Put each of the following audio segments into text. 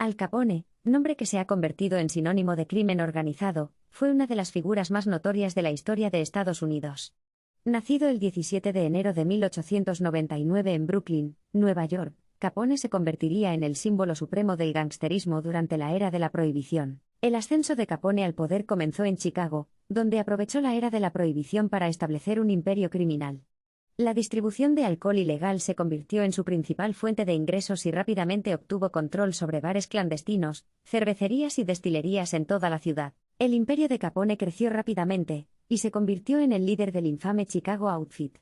Al Capone, nombre que se ha convertido en sinónimo de crimen organizado, fue una de las figuras más notorias de la historia de Estados Unidos. Nacido el 17 de enero de 1899 en Brooklyn, Nueva York, Capone se convertiría en el símbolo supremo del gangsterismo durante la era de la Prohibición. El ascenso de Capone al poder comenzó en Chicago, donde aprovechó la era de la Prohibición para establecer un imperio criminal. La distribución de alcohol ilegal se convirtió en su principal fuente de ingresos y rápidamente obtuvo control sobre bares clandestinos, cervecerías y destilerías en toda la ciudad. El imperio de Capone creció rápidamente, y se convirtió en el líder del infame Chicago Outfit.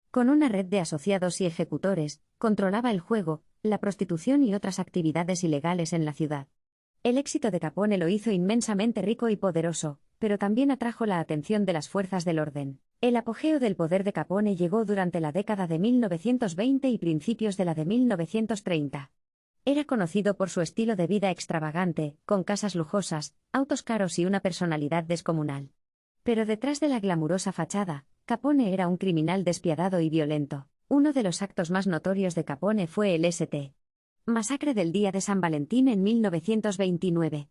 Con una red de asociados y ejecutores, controlaba el juego, la prostitución y otras actividades ilegales en la ciudad. El éxito de Capone lo hizo inmensamente rico y poderoso, pero también atrajo la atención de las fuerzas del orden. El apogeo del poder de Capone llegó durante la década de 1920 y principios de la de 1930. Era conocido por su estilo de vida extravagante, con casas lujosas, autos caros y una personalidad descomunal. Pero detrás de la glamurosa fachada, Capone era un criminal despiadado y violento. Uno de los actos más notorios de Capone fue el St. Masacre del Día de San Valentín en 1929.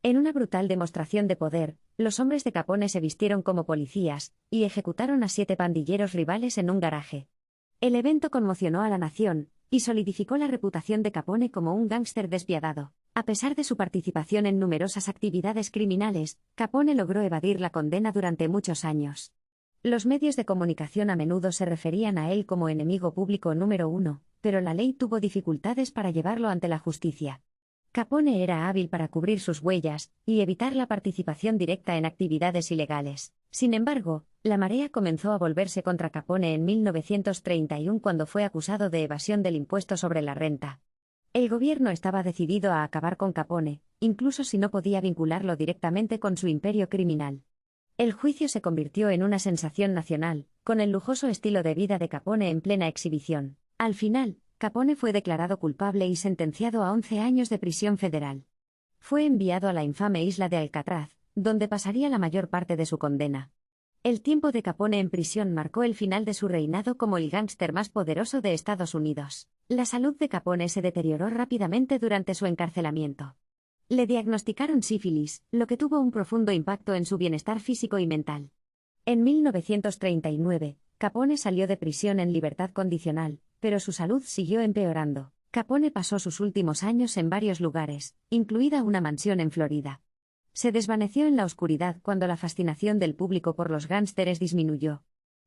En una brutal demostración de poder, los hombres de Capone se vistieron como policías y ejecutaron a 7 pandilleros rivales en un garaje. El evento conmocionó a la nación y solidificó la reputación de Capone como un gángster despiadado. A pesar de su participación en numerosas actividades criminales, Capone logró evadir la condena durante muchos años. Los medios de comunicación a menudo se referían a él como enemigo público número 1, pero la ley tuvo dificultades para llevarlo ante la justicia. Capone era hábil para cubrir sus huellas y evitar la participación directa en actividades ilegales. Sin embargo, la marea comenzó a volverse contra Capone en 1931 cuando fue acusado de evasión del impuesto sobre la renta. El gobierno estaba decidido a acabar con Capone, incluso si no podía vincularlo directamente con su imperio criminal. El juicio se convirtió en una sensación nacional, con el lujoso estilo de vida de Capone en plena exhibición. Al final, Capone fue declarado culpable y sentenciado a 11 años de prisión federal. Fue enviado a la infame isla de Alcatraz, donde pasaría la mayor parte de su condena. El tiempo de Capone en prisión marcó el final de su reinado como el gángster más poderoso de Estados Unidos. La salud de Capone se deterioró rápidamente durante su encarcelamiento. Le diagnosticaron sífilis, lo que tuvo un profundo impacto en su bienestar físico y mental. En 1939, Capone salió de prisión en libertad condicional, pero su salud siguió empeorando. Capone pasó sus últimos años en varios lugares, incluida una mansión en Florida. Se desvaneció en la oscuridad cuando la fascinación del público por los gángsteres disminuyó.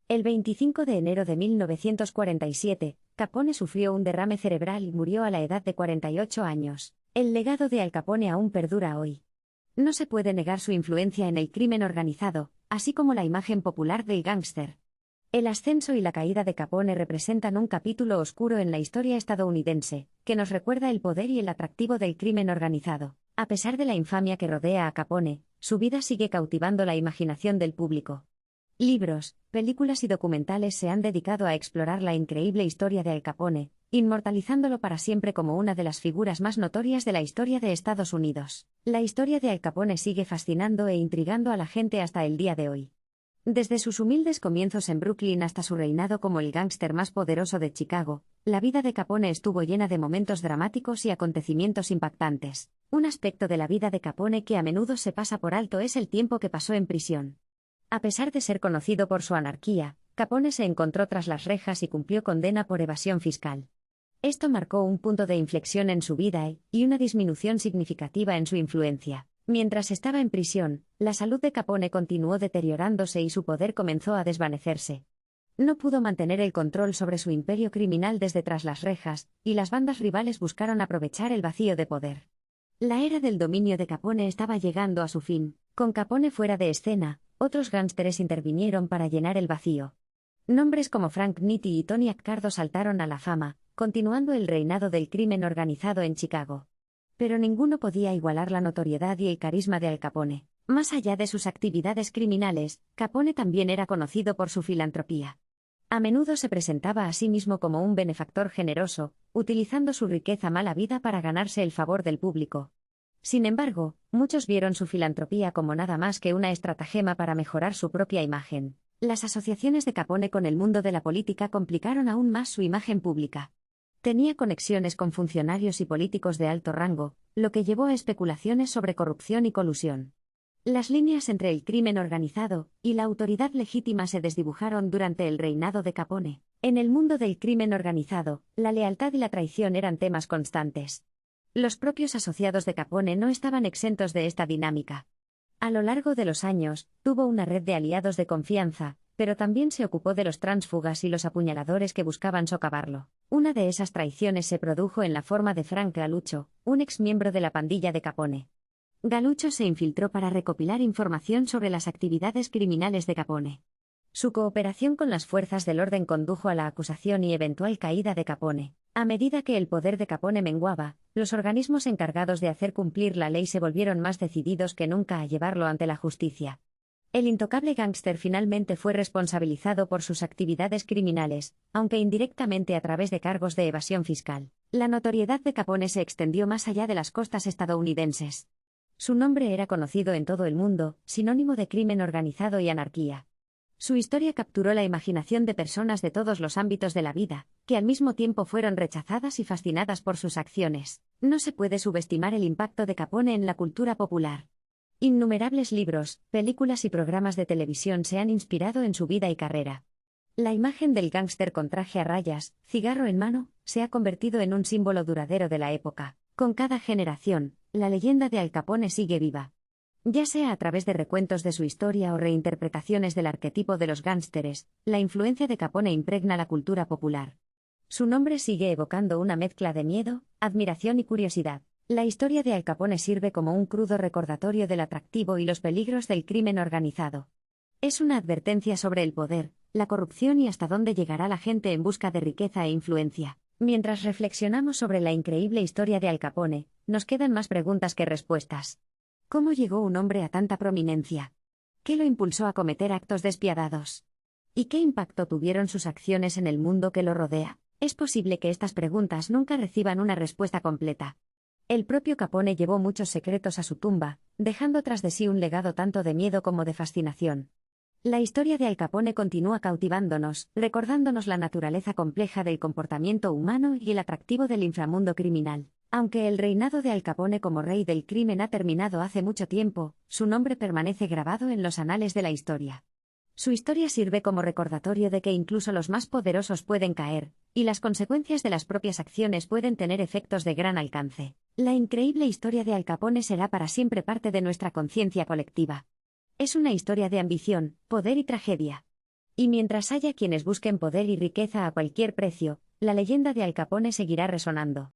El 25 de enero de 1947, Capone sufrió un derrame cerebral y murió a la edad de 48 años. El legado de Al Capone aún perdura hoy. No se puede negar su influencia en el crimen organizado, así como la imagen popular del gángster. El ascenso y la caída de Capone representan un capítulo oscuro en la historia estadounidense, que nos recuerda el poder y el atractivo del crimen organizado. A pesar de la infamia que rodea a Capone, su vida sigue cautivando la imaginación del público. Libros, películas y documentales se han dedicado a explorar la increíble historia de Al Capone, inmortalizándolo para siempre como una de las figuras más notorias de la historia de Estados Unidos. La historia de Al Capone sigue fascinando e intrigando a la gente hasta el día de hoy. Desde sus humildes comienzos en Brooklyn hasta su reinado como el gángster más poderoso de Chicago, la vida de Capone estuvo llena de momentos dramáticos y acontecimientos impactantes. Un aspecto de la vida de Capone que a menudo se pasa por alto es el tiempo que pasó en prisión. A pesar de ser conocido por su anarquía, Capone se encontró tras las rejas y cumplió condena por evasión fiscal. Esto marcó un punto de inflexión en su vida y una disminución significativa en su influencia. Mientras estaba en prisión, la salud de Capone continuó deteriorándose y su poder comenzó a desvanecerse. No pudo mantener el control sobre su imperio criminal desde tras las rejas, y las bandas rivales buscaron aprovechar el vacío de poder. La era del dominio de Capone estaba llegando a su fin. Con Capone fuera de escena, otros gángsteres intervinieron para llenar el vacío. Nombres como Frank Nitti y Tony Accardo saltaron a la fama, continuando el reinado del crimen organizado en Chicago. Pero ninguno podía igualar la notoriedad y el carisma de Al Capone. Más allá de sus actividades criminales, Capone también era conocido por su filantropía. A menudo se presentaba a sí mismo como un benefactor generoso, utilizando su riqueza mala vida para ganarse el favor del público. Sin embargo, muchos vieron su filantropía como nada más que una estratagema para mejorar su propia imagen. Las asociaciones de Capone con el mundo de la política complicaron aún más su imagen pública. Tenía conexiones con funcionarios y políticos de alto rango, lo que llevó a especulaciones sobre corrupción y colusión. Las líneas entre el crimen organizado y la autoridad legítima se desdibujaron durante el reinado de Capone. En el mundo del crimen organizado, la lealtad y la traición eran temas constantes. Los propios asociados de Capone no estaban exentos de esta dinámica. A lo largo de los años, tuvo una red de aliados de confianza, pero también se ocupó de los tránsfugas y los apuñaladores que buscaban socavarlo. Una de esas traiciones se produjo en la forma de Frank Galuccio, un exmiembro de la pandilla de Capone. Galuccio se infiltró para recopilar información sobre las actividades criminales de Capone. Su cooperación con las fuerzas del orden condujo a la acusación y eventual caída de Capone. A medida que el poder de Capone menguaba, los organismos encargados de hacer cumplir la ley se volvieron más decididos que nunca a llevarlo ante la justicia. El intocable gángster finalmente fue responsabilizado por sus actividades criminales, aunque indirectamente a través de cargos de evasión fiscal. La notoriedad de Capone se extendió más allá de las costas estadounidenses. Su nombre era conocido en todo el mundo, sinónimo de crimen organizado y anarquía. Su historia capturó la imaginación de personas de todos los ámbitos de la vida, que al mismo tiempo fueron rechazadas y fascinadas por sus acciones. No se puede subestimar el impacto de Capone en la cultura popular. Innumerables libros, películas y programas de televisión se han inspirado en su vida y carrera. La imagen del gángster con traje a rayas, cigarro en mano, se ha convertido en un símbolo duradero de la época. Con cada generación, la leyenda de Al Capone sigue viva. Ya sea a través de recuentos de su historia o reinterpretaciones del arquetipo de los gángsteres, la influencia de Capone impregna la cultura popular. Su nombre sigue evocando una mezcla de miedo, admiración y curiosidad. La historia de Al Capone sirve como un crudo recordatorio del atractivo y los peligros del crimen organizado. Es una advertencia sobre el poder, la corrupción y hasta dónde llegará la gente en busca de riqueza e influencia. Mientras reflexionamos sobre la increíble historia de Al Capone, nos quedan más preguntas que respuestas. ¿Cómo llegó un hombre a tanta prominencia? ¿Qué lo impulsó a cometer actos despiadados? ¿Y qué impacto tuvieron sus acciones en el mundo que lo rodea? Es posible que estas preguntas nunca reciban una respuesta completa. El propio Capone llevó muchos secretos a su tumba, dejando tras de sí un legado tanto de miedo como de fascinación. La historia de Al Capone continúa cautivándonos, recordándonos la naturaleza compleja del comportamiento humano y el atractivo del inframundo criminal. Aunque el reinado de Al Capone como rey del crimen ha terminado hace mucho tiempo, su nombre permanece grabado en los anales de la historia. Su historia sirve como recordatorio de que incluso los más poderosos pueden caer, y las consecuencias de las propias acciones pueden tener efectos de gran alcance. La increíble historia de Al Capone será para siempre parte de nuestra conciencia colectiva. Es una historia de ambición, poder y tragedia. Y mientras haya quienes busquen poder y riqueza a cualquier precio, la leyenda de Al Capone seguirá resonando.